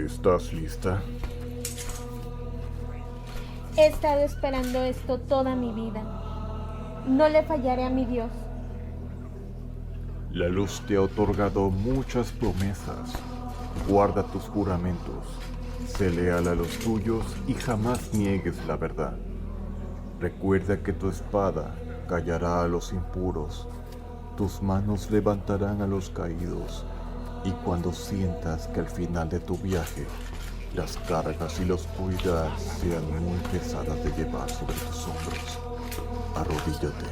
¿Estás lista? He estado esperando esto toda mi vida. No le fallaré a mi Dios. La luz te ha otorgado muchas promesas. Guarda tus juramentos. Sé leal a los tuyos y jamás niegues la verdad. Recuerda que tu espada callará a los impuros. Tus manos levantarán a los caídos. Y cuando sientas que al final de tu viaje las cargas y la oscuridad sean muy pesadas de llevar sobre tus hombros, arrodíllate,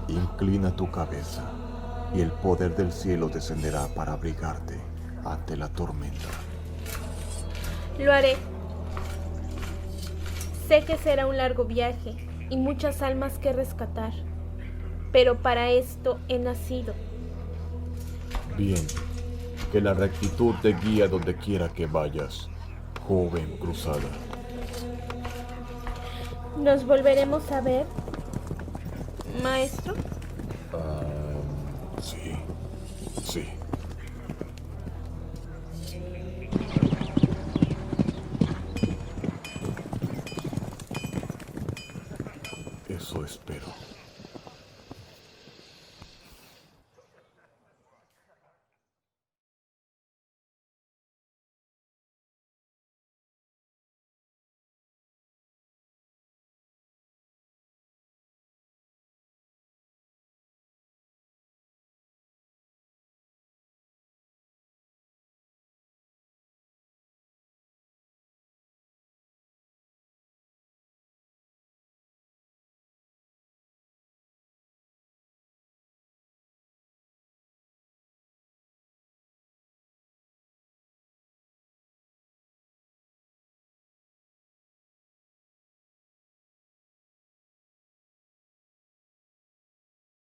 inclina tu cabeza y el poder del cielo descenderá para abrigarte ante la tormenta. Lo haré. Sé que será un largo viaje y muchas almas que rescatar, pero para esto he nacido. Bien, que la rectitud te guíe a donde quiera que vayas, joven cruzada. ¿Nos volveremos a ver, maestro? Sí, sí.